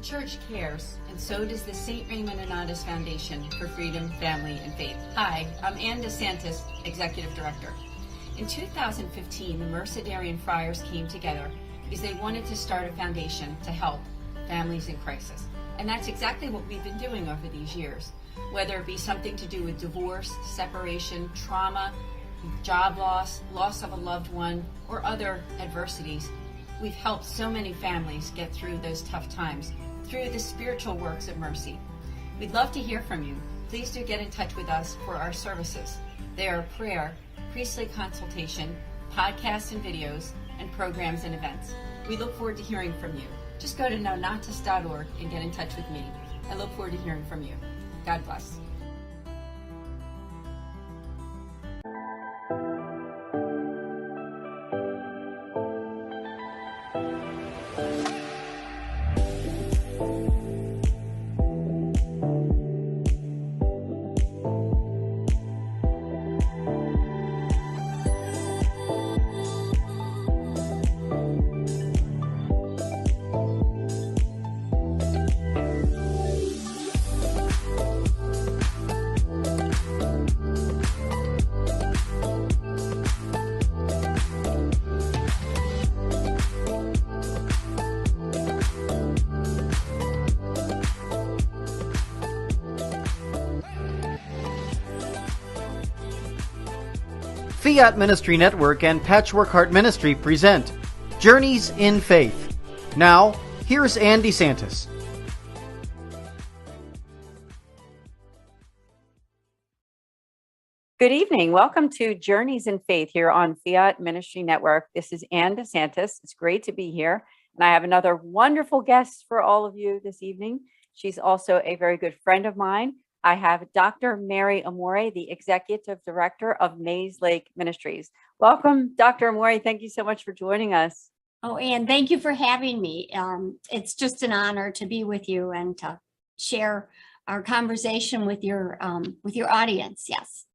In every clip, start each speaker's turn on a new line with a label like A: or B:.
A: church cares, and so does the St. Raymond and Ornatus Foundation for Freedom, Family, and Faith. Hi, I'm Anne DeSantis, Executive Director. In 2015, the Mercedarian Friars came together because they wanted to start a foundation to help families in crisis. And that's exactly what we've been doing over these years. Whether it be something to do with divorce, separation, trauma, job loss, loss of a loved one, or other adversities, we've helped so many families get through those tough times through the spiritual works of mercy. We'd love to hear from you. Please do get in touch with us for our services. They are prayer, priestly consultation, podcasts and videos, and programs and events. We look forward to hearing from you. Just go to nonotus.org and get in touch with me. I look forward to hearing from you. God bless.
B: Fiat Ministry Network and Patchwork Heart Ministry present Journeys in Faith. Now, here's Anne DeSantis.
C: Good evening. Welcome to Journeys in Faith here on Fiat Ministry Network. This is Anne DeSantis. It's great to be here. And I have another wonderful guest for all of you this evening. She's also a very good friend of mine. I have Dr. Mary Amore, the Executive Director of Maize Ministries. Welcome, Dr. Amore. Thank you so much for joining us.
D: Oh, Anne, thank you for having me. It's just an honor to be with you and to share our conversation with your audience. Yes,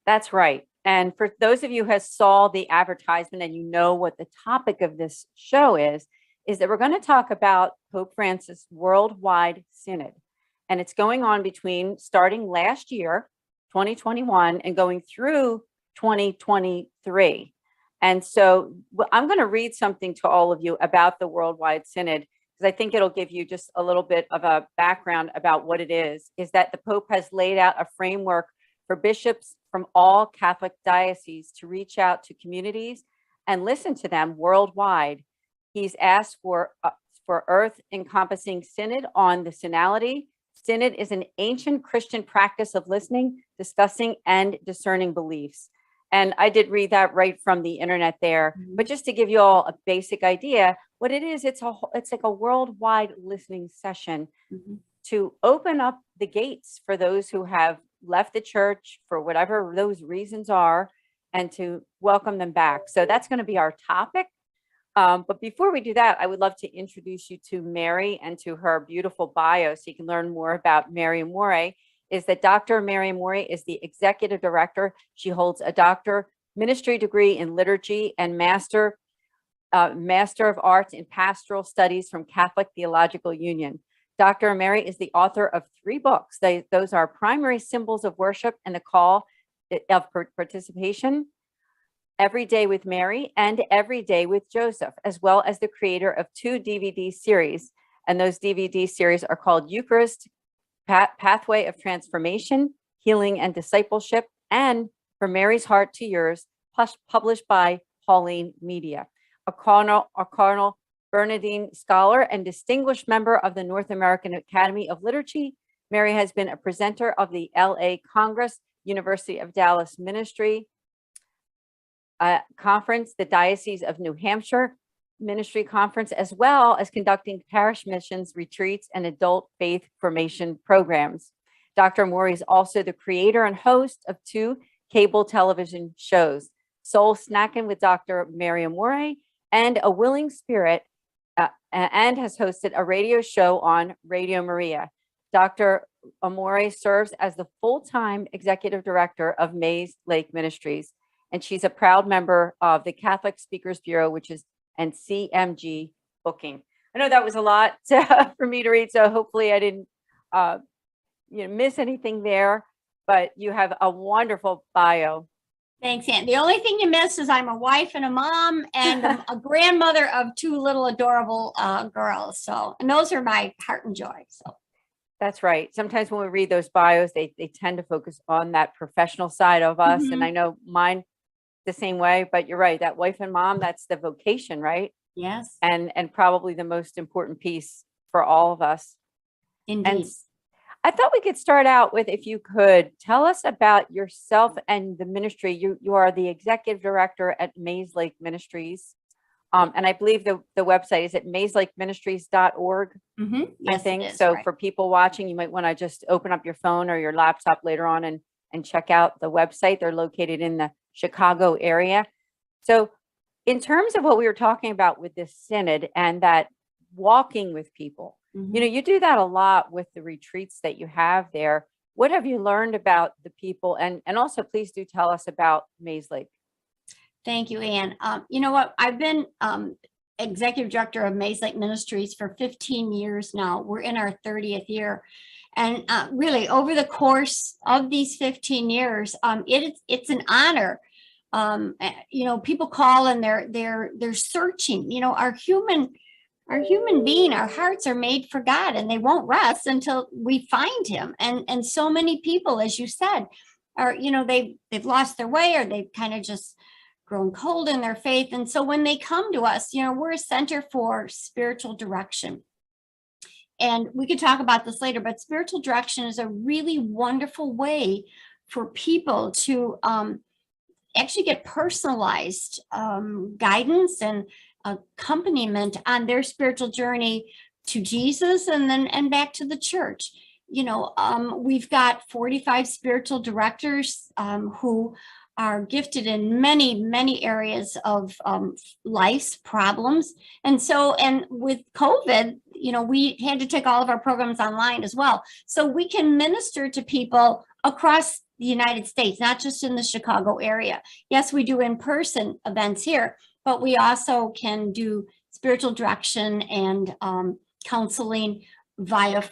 C: that's right. And for those of you who saw the advertisement and you know what the topic of this show is that we're going to talk about Pope Francis' worldwide synod. And it's going on starting last year, 2021, and going through 2023. And so I'm going to read something to all of you about the Worldwide Synod, because I think it'll give you just a little bit of a background about what it is that the Pope has laid out a framework for bishops from all Catholic dioceses to reach out to communities and listen to them worldwide. He's asked for earth-encompassing synod on the synodality. Synod is an ancient Christian practice of listening, discussing, and discerning beliefs. And I did read that right from the internet there. But just to give you all a basic idea, what it is, it's like a worldwide listening session to open up the gates for those who have left the church for whatever those reasons are, and to welcome them back. So that's going to be our topic. But before we do that, I would love to introduce you to Mary and to her beautiful bio so you can learn more about Mary Amore. Is that Dr. Mary Amore is the Executive Director. She holds a Doctor Ministry degree in Liturgy and Master of Arts in Pastoral Studies from Catholic Theological Union. Dr. Amore is the author of 3 books. Those are Primary Symbols of Worship and the Call of Participation, Every Day with Mary, and Every Day with Joseph, as well as the creator of 2 DVD series. And those DVD series are called Eucharist, Pathway of Transformation, Healing and Discipleship, and From Mary's Heart to Yours, published by Pauline Media. A Cardinal Bernardine Scholar and distinguished member of the North American Academy of Liturgy, Mary has been a presenter of the LA Congress, University of Dallas Ministry Conference, the Diocese of New Hampshire Ministry Conference, as well as conducting parish missions, retreats, and adult faith formation programs. Dr. Amore is also the creator and host of 2 cable television shows, Soul Snackin' with Dr. Mary Amore and A Willing Spirit, and has hosted a radio show on Radio Maria. Dr. Amore serves as the full-time executive director of Maize Ministries, and she's a proud member of the Catholic Speakers Bureau, and CMG Booking. I know that was a lot for me to read, so hopefully I didn't miss anything there, but you have a wonderful bio.
D: Thanks, Ann. The only thing you missed is I'm a wife and a mom and a grandmother of two little adorable girls. So, and those are my heart and joy. So
C: that's right. Sometimes when we read those bios, they tend to focus on that professional side of us. And I know mine the same way, but you're right. That wife and mom, that's the vocation, right?
D: yes,
C: And probably the most important piece for all of us.
D: indeed.
C: And I thought we could start out with, if you could tell us about yourself and the ministry. You are the executive director at Maize Ministries. And I believe the website is at maizelake.ministries.org.
D: Yes,
C: I think.
D: it is,
C: So
D: right.
C: for people watching, you might want to just open up your phone or your laptop later on and check out the website. They're located in the Chicago area. So in terms of what we were talking about with this synod and that walking with people, you do that a lot with the retreats that you have there. What have you learned about the people? And also, please do tell us about Maize Lake.
D: Thank you, Ann. You know what? I've been executive director of Maize Lake Ministries for 15 years now. We're in our 30th year. And really, over the course of these 15 years, it's an honor. People call and they're searching. Our human being, our hearts are made for God, and they won't rest until we find Him. And so many people, as you said, are they've lost their way, or they've kind of just grown cold in their faith. And so when they come to us, we're a center for spiritual direction. And we could talk about this later, but spiritual direction is a really wonderful way for people to actually get personalized guidance and accompaniment on their spiritual journey to Jesus and back to the church. We've got 45 spiritual directors who are gifted in many, many areas of life's problems. And with COVID, we had to take all of our programs online as well. So we can minister to people across the United States, not just in the Chicago area. Yes, we do in-person events here, but we also can do spiritual direction and counseling via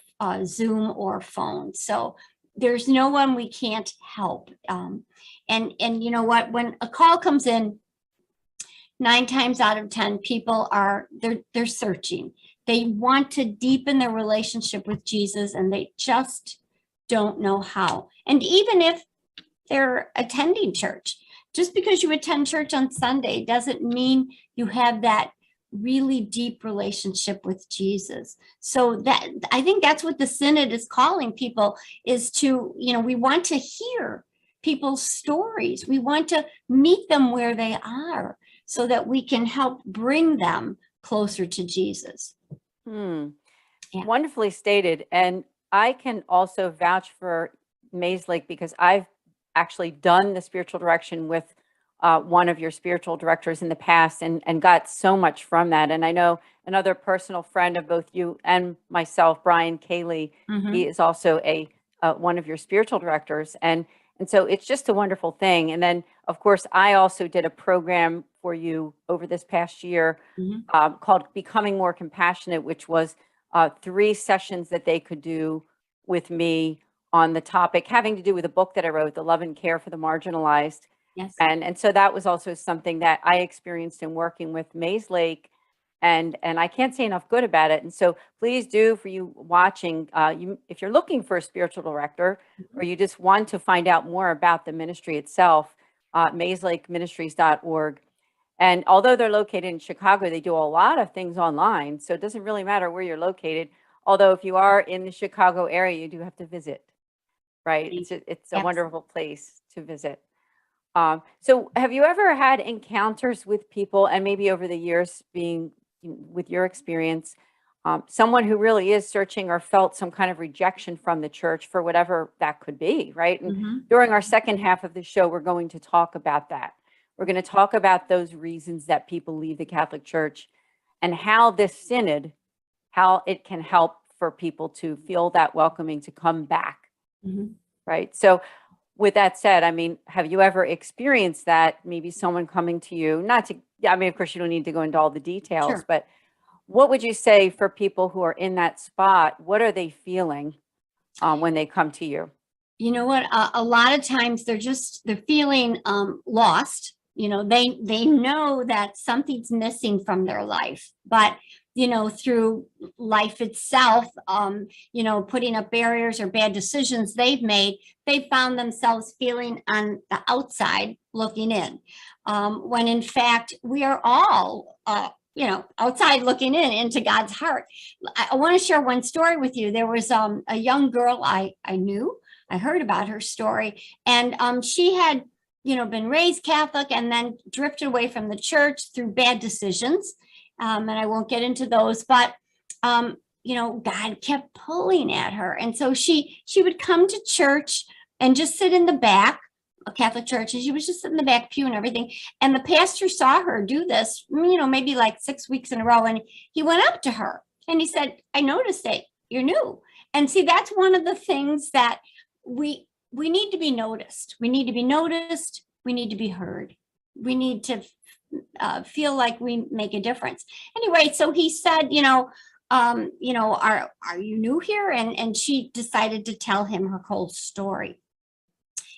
D: Zoom or phone. So there's no one we can't help. And you know what, when a call comes in, 9 times out of 10, people they're searching. They want to deepen their relationship with Jesus, and they just don't know how. And even if they're attending church, just because you attend church on Sunday doesn't mean you have that really deep relationship with Jesus. So that, I think that's what the Synod is calling people, is to, we want to hear people's stories. We want to meet them where they are so that we can help bring them closer to Jesus.
C: Yeah. Wonderfully stated. And I can also vouch for Maize Lake because I've actually done the spiritual direction with one of your spiritual directors in the past and got so much from that. And I know another personal friend of both you and myself, Brian Cayley, he is also one of your spiritual directors. And so it's just a wonderful thing. And then, of course, I also did a program for you over this past year called Becoming More Compassionate, which was 3 sessions that they could do with me on the topic having to do with a book that I wrote, The Love and Care for the Marginalized.
D: Yes.
C: And so that was also something that I experienced in working with Maize Lake, and I can't say enough good about it. And so please do, for you watching, if you're looking for a spiritual director or you just want to find out more about the ministry itself, maizelake.ministries.org. And although they're located in Chicago, they do a lot of things online. So it doesn't really matter where you're located. Although if you are in the Chicago area, you do have to visit, right? It's a wonderful place to visit. So have you ever had encounters with people, and maybe over the years being with your experience, someone who really is searching or felt some kind of rejection from the church for whatever that could be, right? And during our second half of the show, we're going to talk about that. We're going to talk about those reasons that people leave the Catholic Church and how this synod, how it can help for people to feel that welcoming to come back, right? So with that said, I mean, have you ever experienced that? Maybe someone coming to you, of course, you don't need to go into all the details, but What would you say for people who are in that spot? What are they feeling when they come to you?
D: You know what? A lot of times they're feeling lost. You know, they know that something's missing from their life, but you know, through life itself, you know, putting up barriers or bad decisions they've made, they found themselves feeling on the outside looking in, when in fact we are all you know, outside looking in into God's heart. I want to share one story with you. There was a young girl I knew. I heard about her story, and she had, you know, been raised Catholic and then drifted away from the church through bad decisions. And I won't get into those, but you know, God kept pulling at her, and so she would come to church and just sit in the back, a Catholic church, and she was just sit in the back pew and everything. And the pastor saw her do this, you know, maybe like 6 weeks in a row, and he went up to her and he said, "I noticed that you're new." And see, that's one of the things that we need to be noticed. We need to be noticed. We need to be heard. We need to feel like we make a difference. Anyway, so he said, you know, are you new here? And she decided to tell him her whole story.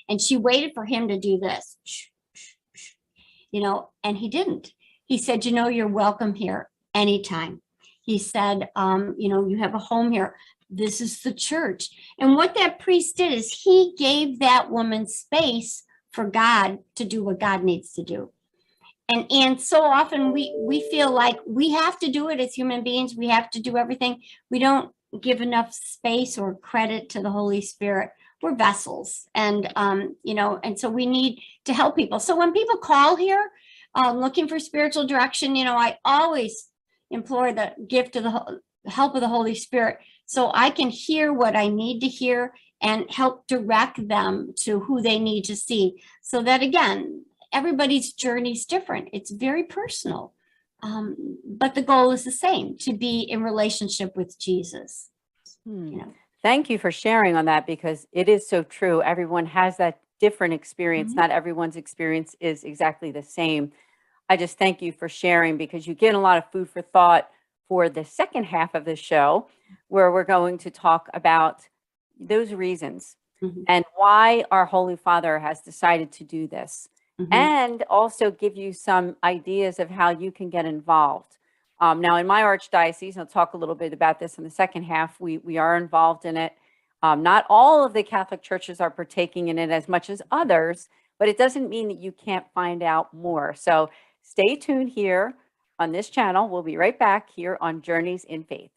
D: And she waited for him to do this, you know, and he didn't. He said, "You know, you're welcome here anytime." He said, "You know, you have a home here. This is the church." And what that priest did is he gave that woman space for God to do what God needs to do. And so often we feel like we have to do it as human beings. We have to do everything. We don't give enough space or credit to the Holy Spirit. We're vessels, and you know, and so we need to help people. So when people call here looking for spiritual direction, you know, I always implore the gift of the help of the Holy Spirit, so I can hear what I need to hear and help direct them to who they need to see. So that, again, everybody's journey is different. It's very personal. But the goal is the same, to be in relationship with Jesus. You know.
C: Thank you for sharing on that, because it is so true. Everyone has that different experience. Not everyone's experience is exactly the same. I just thank you for sharing, because you get a lot of food for thought for the second half of the show, where we're going to talk about those reasons and why our Holy Father has decided to do this, and also give you some ideas of how you can get involved. Now, in my archdiocese, I'll talk a little bit about this in the second half, we are involved in it. Not all of the Catholic churches are partaking in it as much as others, but it doesn't mean that you can't find out more. So stay tuned here on this channel. We'll be right back here on Journeys in Faith.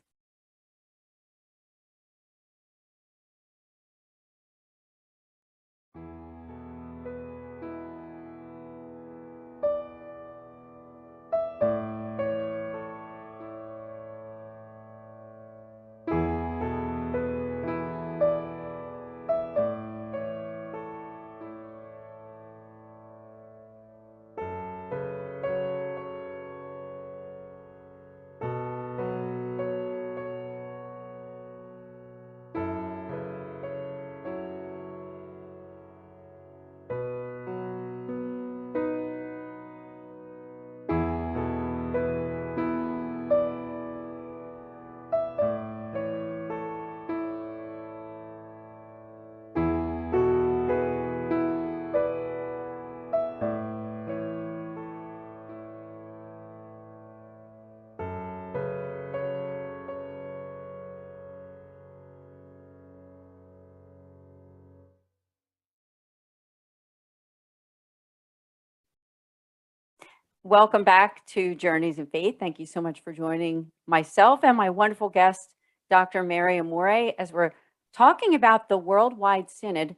C: Welcome back to Journeys in Faith. Thank you so much for joining myself and my wonderful guest, Dr. Mary Amore, as we're talking about the Worldwide Synod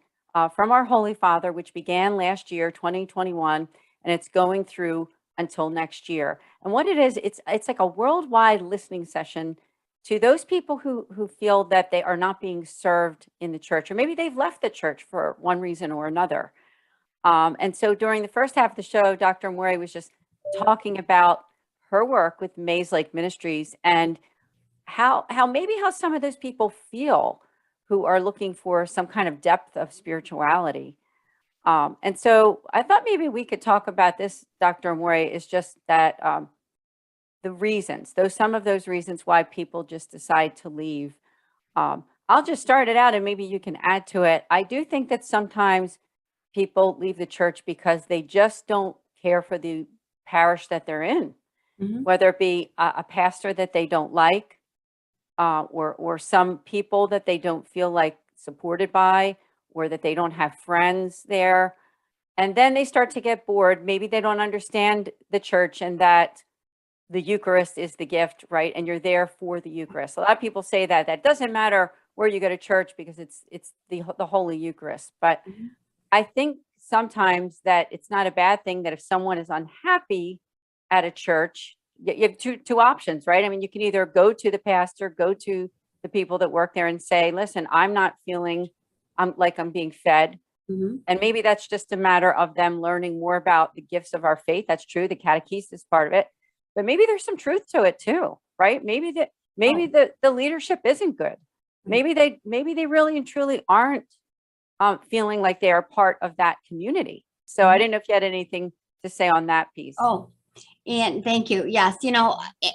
C: from our Holy Father, which began last year, 2021, and it's going through until next year. And what it is, it's like a worldwide listening session to those people who feel that they are not being served in the church, or maybe they've left the church for one reason or another. And so during the first half of the show, Dr. Amore was just talking about her work with Maize Ministries, and how some of those people feel who are looking for some kind of depth of spirituality. And so I thought maybe we could talk about this, Dr. Amore, is just that the reasons, some of those reasons why people just decide to leave. I'll just start it out and maybe you can add to it. I do think that sometimes people leave the church because they just don't care for the parish that they're in, whether it be a pastor that they don't like, or some people that they don't feel like supported by, or that they don't have friends there. And then they start to get bored. Maybe they don't understand the church and that the Eucharist is the gift, right? And you're there for the Eucharist. A lot of people say that doesn't matter where you go to church because it's the Holy Eucharist. But I think sometimes that it's not a bad thing that if someone is unhappy at a church, you have two options, right? I mean, you can either go to the pastor, go to the people that work there and say, listen, I'm not feeling like I'm being fed. And maybe that's just a matter of them learning more about the gifts of our faith. That's true. The catechesis part of it. But maybe there's some truth to it too, right? Maybe the leadership isn't good. Maybe they really and truly aren't feeling like they are part of that community. So I didn't know if you had anything to say on that piece.
D: Oh, and thank you. Yes,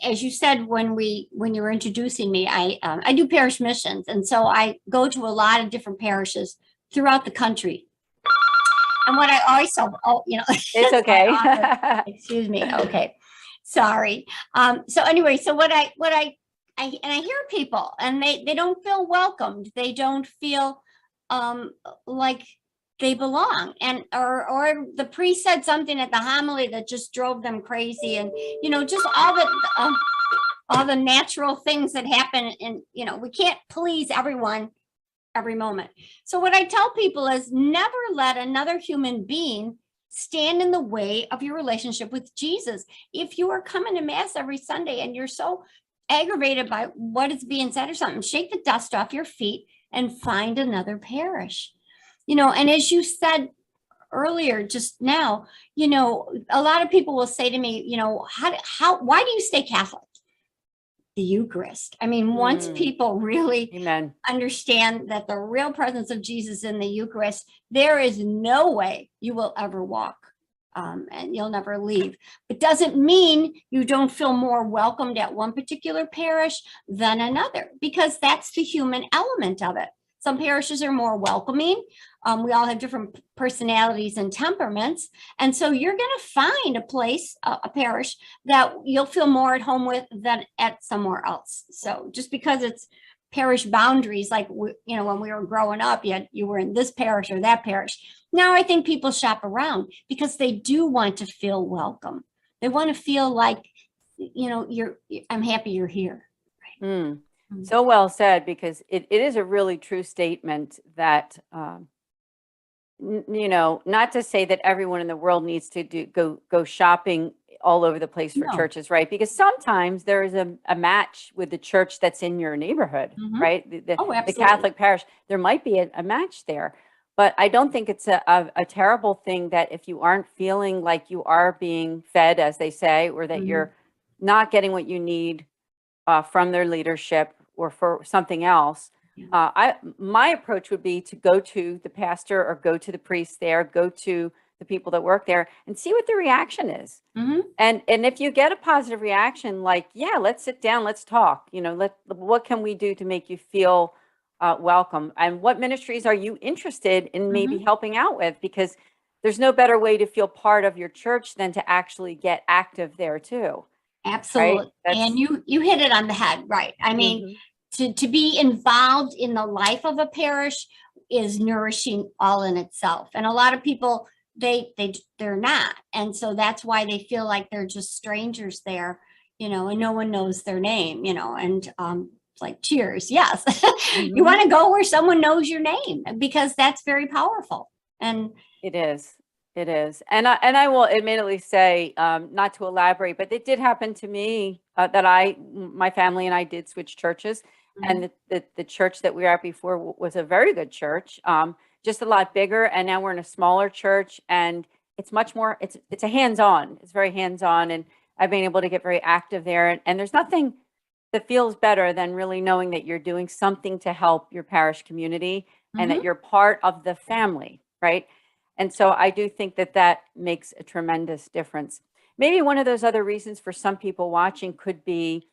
D: as you said when you were introducing me, I do parish missions, and so I go to a lot of different parishes throughout the country. And what I always tell,
C: it's okay.
D: Excuse me. Okay, sorry. So anyway, so what I hear people, and they don't feel welcomed. They don't feel like they belong, and or the priest said something at the homily that just drove them crazy, and just all the natural things that happen, and we can't please everyone every moment. So what I tell people is never let another human being stand in the way of your relationship with Jesus. If you are coming to mass every Sunday and you're so aggravated by what is being said or something, shake the dust off your feet and find another parish. And as you said earlier, just now, a lot of people will say to me, why do you stay Catholic? The Eucharist. I mean, once people really understand that the real presence of Jesus in the Eucharist, there is no way you will ever walk and you'll never leave. It doesn't mean you don't feel more welcomed at one particular parish than another, because that's the human element of it. Some parishes are more welcoming. We all have different personalities and temperaments. And so you're going to find a place, a parish that you'll feel more at home with than at somewhere else. So just because it's parish boundaries, like, when we were growing up, you were in this parish or that parish. Now I think people shop around because they do want to feel welcome. They want to feel like, I'm happy you're here. Right?
C: So well said, because it is a really true statement that, not to say that everyone in the world needs to go shopping all over the place for churches, right? Because sometimes there is a match with the church that's in your neighborhood, right? The Catholic parish, there might be a match there. But I don't think it's a terrible thing that if you aren't feeling like you are being fed, as they say, or that you're not getting what you need from their leadership or for something else, my approach would be to go to the pastor or go to the priest there, go to the people that work there and see what the reaction is. And if you get a positive reaction, like, yeah, let's sit down, let's talk, what can we do to make you feel welcome? And what ministries are you interested in maybe helping out with? Because there's no better way to feel part of your church than to actually get active there too.
D: Absolutely. Right? And you hit it on the head, right? I mean, to be involved in the life of a parish is nourishing all in itself. And a lot of people, they're not. And so that's why they feel like they're just strangers there, and no one knows their name, and it's like, cheers. Yes. You want to go where someone knows your name, because that's very powerful. And
C: it is. It is. And I will admittedly say, not to elaborate, but it did happen to me that my family and I did switch churches. And the church that we were at before was a very good church, just a lot bigger. And now we're in a smaller church, and it's much more, it's a hands-on. It's very hands-on. And I've been able to get very active there. And there's nothing that feels better than really knowing that you're doing something to help your parish community and that you're part of the family, right? And so I do think that makes a tremendous difference. maybe one of those other reasons for some people watching could be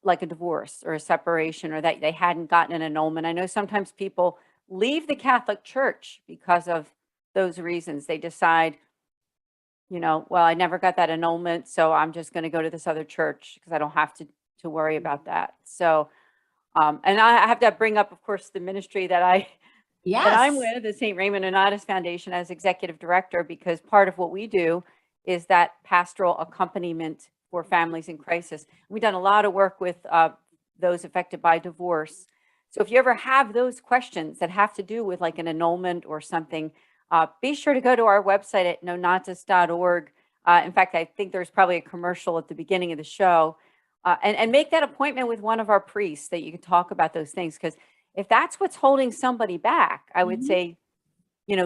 C: like a divorce or a separation, or that they hadn't gotten an annulment. I know sometimes people leave the Catholic Church because of those reasons. They decide, well, I never got that annulment, so I'm just going to go to this other church because I don't have to worry about that. So, and I have to bring up, of course, the ministry that I'm
D: Yes.
C: with, the St. Raymond Ornatus Foundation, as executive director, because part of what we do is that pastoral accompaniment for families in crisis. We've done a lot of work with those affected by divorce. So if you ever have those questions that have to do with like an annulment or something, be sure to go to our website at nonatus.org. In fact, I think there's probably a commercial at the beginning of the show. And make that appointment with one of our priests that you can talk about those things. Because if that's what's holding somebody back, I would say,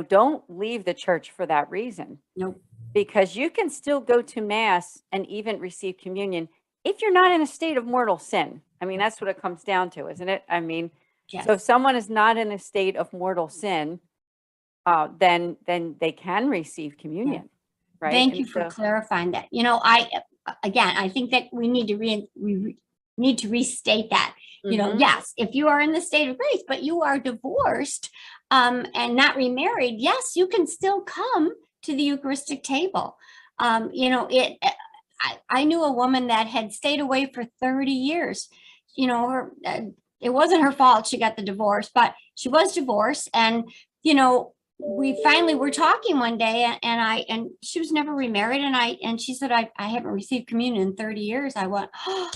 C: don't leave the church for that reason.
D: Nope.
C: Because you can still go to Mass and even receive communion if you're not in a state of mortal sin. I mean, that's what it comes down to, isn't it? I mean,
D: Yes.
C: so if someone is not in a state of mortal sin, then they can receive communion, right?
D: Thank you for clarifying that. I think that we need to restate that. Yes, if you are in the state of grace, but you are divorced and not remarried, yes, you can still come to the Eucharistic table. I knew a woman that had stayed away for 30 years. It wasn't her fault she got the divorce, but she was divorced. And, we finally were talking one day, and she was never remarried. And she said, I haven't received communion in 30 years. I went, oh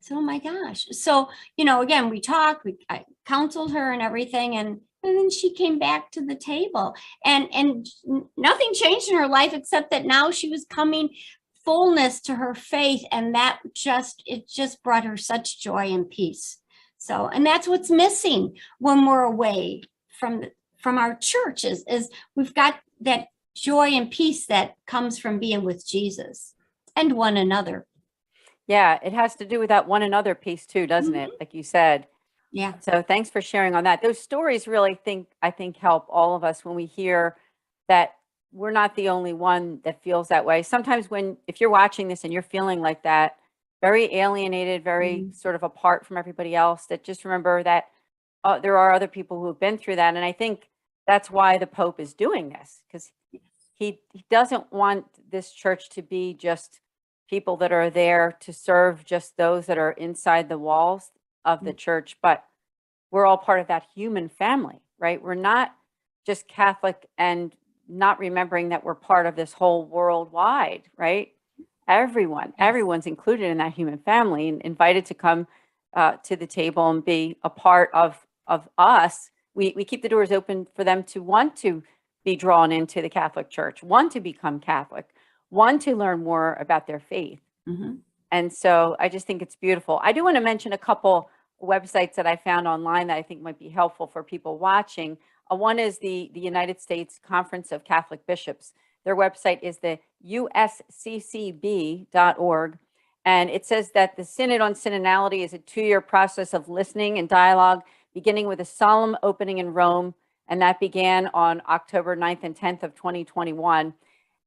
D: my gosh. So, again, we talked, I counseled her and everything. And then she came back to the table, and nothing changed in her life except that now she was coming fullness to her faith. And it just brought her such joy and peace. So, and that's what's missing when we're away from our churches, is we've got that joy and peace that comes from being with Jesus and one another.
C: Yeah, it has to do with that one another piece too, doesn't it? Like you said.
D: Yeah.
C: So thanks for sharing on that. Those stories really I think help all of us when we hear that we're not the only one that feels that way. Sometimes if you're watching this and you're feeling like that, very alienated, very sort of apart from everybody else, that just remember that there are other people who have been through that. And I think that's why the Pope is doing this, because he doesn't want this church to be just people that are there to serve just those that are inside the walls of the church, but we're all part of that human family, right? We're not just Catholic and not remembering that we're part of this whole worldwide, right? Everyone's included in that human family and invited to come to the table and be a part of us. We keep the doors open for them to want to be drawn into the Catholic Church, want to become Catholic, want to learn more about their faith. And so I just think it's beautiful. I do want to mention a couple websites that I found online that I think might be helpful for people watching. One is the United States Conference of Catholic Bishops. Their website is the usccb.org. And it says that the Synod on Synodality is a 2-year process of listening and dialogue, beginning with a solemn opening in Rome. And that began on October 9th and 10th of 2021,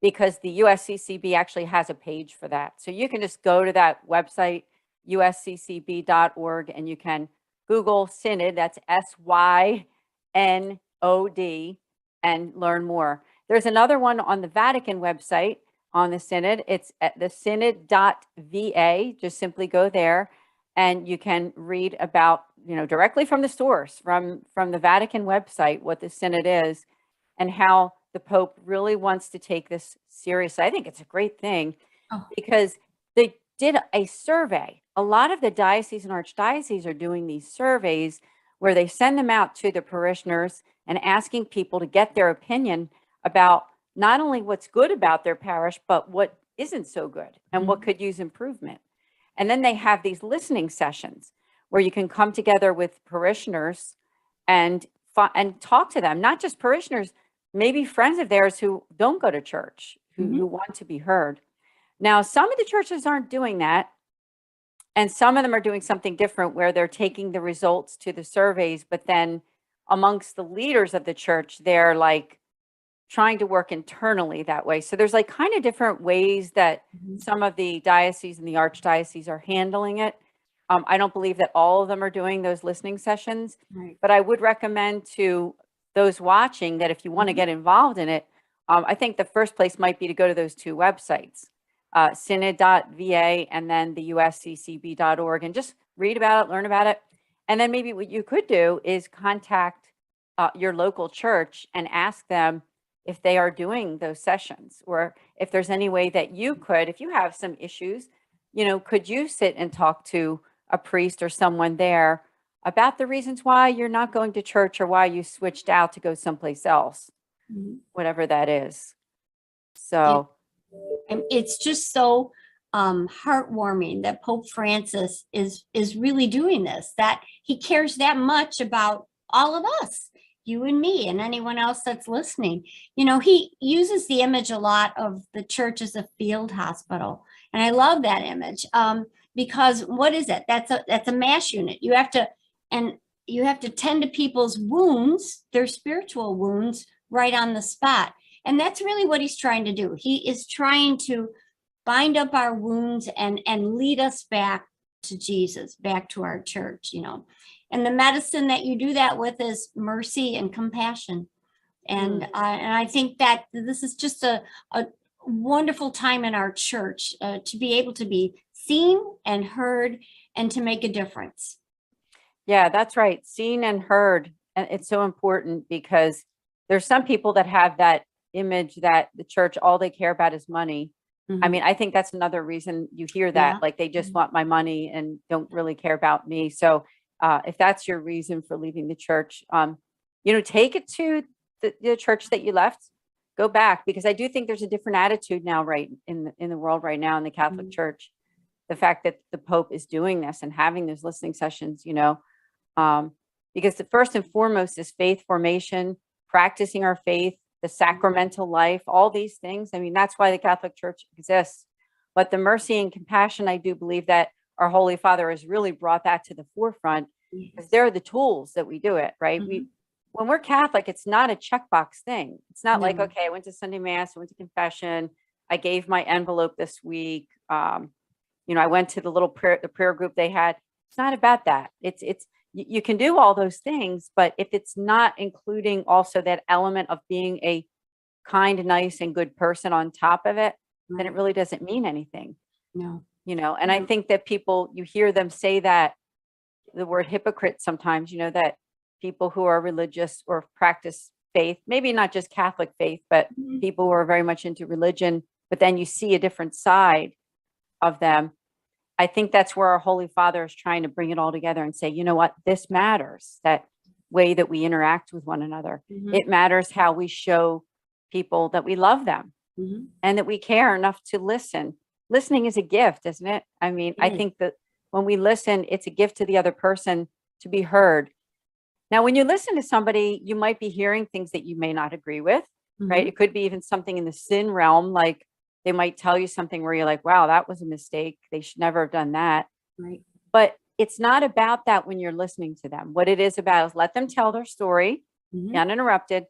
C: because the USCCB actually has a page for that. So you can just go to that website, usccb.org, and you can Google Synod, that's SYNOD, and learn more. There's another one on the Vatican website on the Synod. It's at the synod.va. Just simply go there and you can read about, directly from the source, from the Vatican website, what the Synod is and how the Pope really wants to take this seriously. I think it's a great thing because they did a survey. A lot of the dioceses and archdioceses are doing these surveys where they send them out to the parishioners and asking people to get their opinion about not only what's good about their parish, but what isn't so good and what could use improvement. And then they have these listening sessions where you can come together with parishioners and talk to them, not just parishioners, maybe friends of theirs who don't go to church, who want to be heard. Now, some of the churches aren't doing that. And some of them are doing something different where they're taking the results to the surveys, but then amongst the leaders of the church, they're like trying to work internally that way. So there's like kind of different ways that some of the dioceses and the archdioceses are handling it. I don't believe that all of them are doing those listening sessions, but I would recommend to those watching that if you want to get involved in it, I think the first place might be to go to those two websites, synod.va and then the usccb.org, and just read about it, learn about it. And then maybe what you could do is contact your local church and ask them if they are doing those sessions, or if there's any way that you could, if you have some issues, could you sit and talk to a priest or someone there about the reasons why you're not going to church or why you switched out to go someplace else, whatever that is. So
D: And it's just so heartwarming that Pope Francis is really doing this, that he cares that much about all of us, you and me and anyone else that's listening. He uses the image a lot of the church as a field hospital. And I love that image because what is it? That's a mass unit. You have to tend to people's wounds, their spiritual wounds, right on the spot. And that's really what he's trying to do. He is trying to bind up our wounds and lead us back to Jesus, back to our church, And the medicine that you do that with is mercy and compassion. And I think that this is just a wonderful time in our church to be able to be seen and heard and to make a difference.
C: yeah, that's right. Seen and heard. And it's so important because there's some people that have that image that the church, all they care about is money. I mean, I think that's another reason you hear that, like they just want my money and don't really care about me. So if that's your reason for leaving the church, take it to the church that you left, go back, because I do think there's a different attitude now, right, in the world right now in the Catholic Church. The fact that the Pope is doing this and having those listening sessions, because the first and foremost is faith formation, practicing our faith, the sacramental life, all these things. I mean, that's why the Catholic Church exists. But the mercy and compassion, I do believe that our Holy Father has really brought that to the forefront, because they're the tools that we do it, right? When we're Catholic, it's not a checkbox thing. It's not like, okay, I went to Sunday Mass, I went to confession, I gave my envelope this week. I went to the prayer group they had. It's not about that. You can do all those things, but if it's not including also that element of being a kind, nice, and good person on top of it, then it really doesn't mean anything.
D: No.
C: And I think that people, you hear them say that, the word hypocrite sometimes, that people who are religious or practice faith, maybe not just Catholic faith, but people who are very much into religion, but then you see a different side of them. I think that's where our Holy Father is trying to bring it all together and say, you know what, this matters, that way that we interact with one another. It matters how we show people that we love them and that we care enough to listen. Listening is a gift, isn't it? I mean, I think that when we listen, it's a gift to the other person to be heard. Now, when you listen to somebody, you might be hearing things that you may not agree with, right? It could be even something in the sin realm, like they might tell you something where you're like, wow, that was a mistake. They should never have done that.
D: Right.
C: But it's not about that when you're listening to them. What it is about is let them tell their story uninterrupted.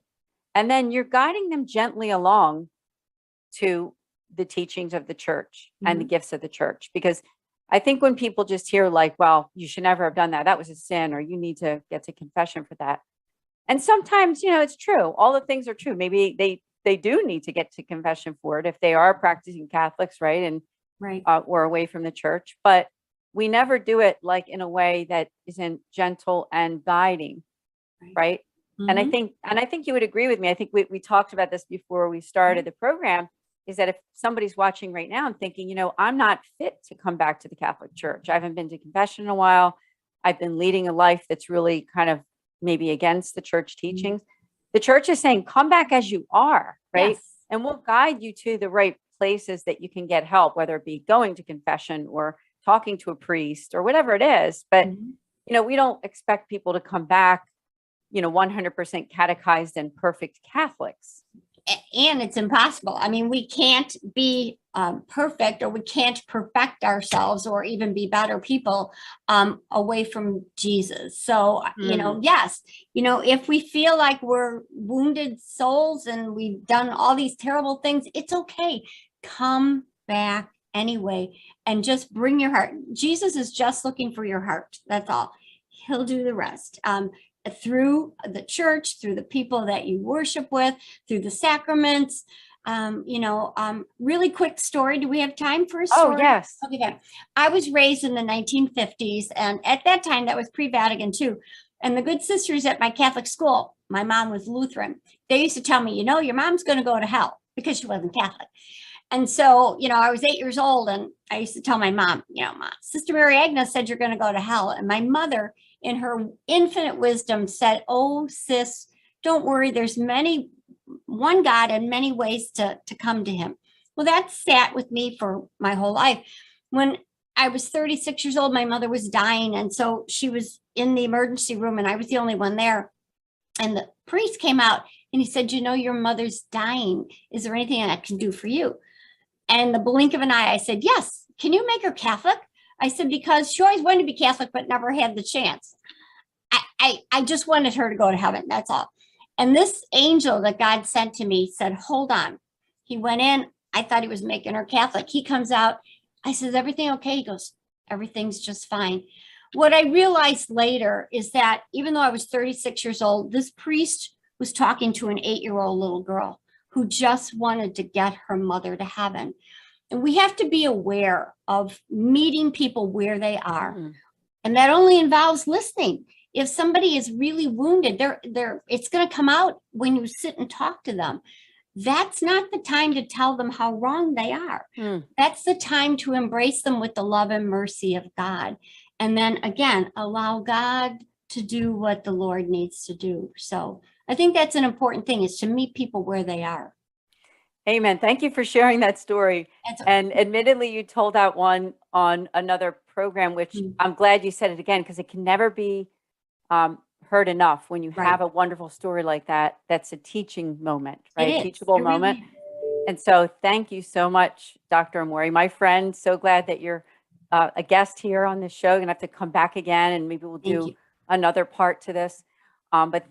C: And then you're guiding them gently along to the teachings of the church and the gifts of the church. Because I think when people just hear like, well, you should never have done that, that was a sin, or you need to get to confession for that. And sometimes, it's true. All the things are true. Maybe they do need to get to confession for it if they are practicing Catholics, right? And or away from the church. But we never do it like in a way that isn't gentle and guiding, right? And I think you would agree with me. I think we talked about this before we started the program, is that if somebody's watching right now and thinking, I'm not fit to come back to the Catholic Church. I haven't been to confession in a while. I've been leading a life that's really kind of maybe against the church teachings. The church is saying, come back as you are, right? Yes. And we'll guide you to the right places that you can get help, whether it be going to confession or talking to a priest or whatever it is. But, we don't expect people to come back, 100% catechized and perfect Catholics.
D: and it's impossible. I mean, we can't be perfect, or we can't perfect ourselves or even be better people away from Jesus. So, yes, if we feel like we're wounded souls and we've done all these terrible things, it's okay. Come back anyway and just bring your heart. Jesus is just looking for your heart. That's all. He'll do the rest. Through the church, through the people that you worship with, through the sacraments. Really quick story. Do we have time for a story?
C: Oh, yes.
D: Okay, then. I was raised in the 1950s, and at that time, that was pre-Vatican II. And the good sisters at my Catholic school, my mom was Lutheran, they used to tell me, your mom's going to go to hell, because she wasn't Catholic. And so, I was 8 years old, and I used to tell my mom, Sister Mary Agnes said you're going to go to hell. And my mother, in her infinite wisdom, said, oh, sis, don't worry. There's one God and many ways to come to him. Well, that sat with me for my whole life. When I was 36 years old, my mother was dying. And so she was in the emergency room, and I was the only one there. And the priest came out and he said, your mother's dying. Is there anything I can do for you? And in the blink of an eye, I said, yes. Can you make her Catholic? I said, because she always wanted to be Catholic, but never had the chance. I just wanted her to go to heaven. That's all. And this angel that God sent to me said, hold on. He went in. I thought he was making her Catholic. He comes out. I said, everything okay? He goes, everything's just fine. What I realized later is that even though I was 36 years old, this priest was talking to an 8-year-old little girl who just wanted to get her mother to heaven. And we have to be aware of meeting people where they are. Mm-hmm. And that only involves listening. If somebody is really wounded, it's going to come out when you sit and talk to them. That's not the time to tell them how wrong they are. Mm. That's the time to embrace them with the love and mercy of God. And then again, allow God to do what the Lord needs to do. So I think that's an important thing, is to meet people where they are.
C: Amen. Thank you for sharing that story. And admittedly, you told that one on another program, which I'm glad you said it again, because it can never be heard enough when you have a wonderful story like that. That's a teaching moment, right? A teachable moment. And so thank you so much, Dr. Amore, my friend. So glad that you're a guest here on this show. You're going to have to come back again, and maybe we'll do another part to this. But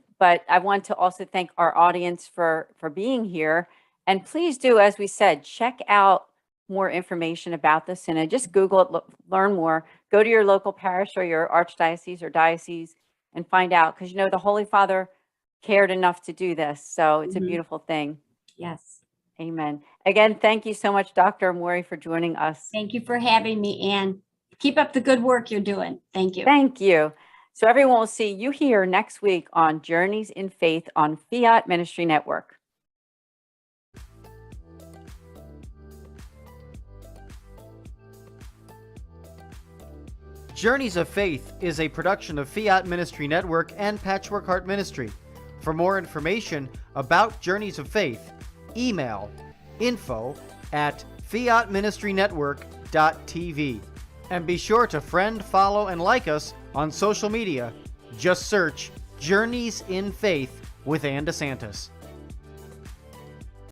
C: I want to also thank our audience for being here. And please do, as we said, check out more information about the Synod. Just Google it, learn more. Go to your local parish or your archdiocese or diocese and find out, because the Holy Father cared enough to do this. So it's a beautiful thing.
D: Yes.
C: Amen. Again, thank you so much, Dr. Amore, for joining us.
D: Thank you for having me, Anne. Keep up the good work you're doing. Thank you.
C: Thank you. So everyone will see you here next week on Journeys in Faith on Fiat Ministry Network.
B: Journeys of Faith is a production of Fiat Ministry Network and Patchwork Heart Ministry. For more information about Journeys of Faith, email info@fiatministrynetwork.tv. And be sure to friend, follow, and like us on social media. Just search Journeys in Faith with Anne DeSantis.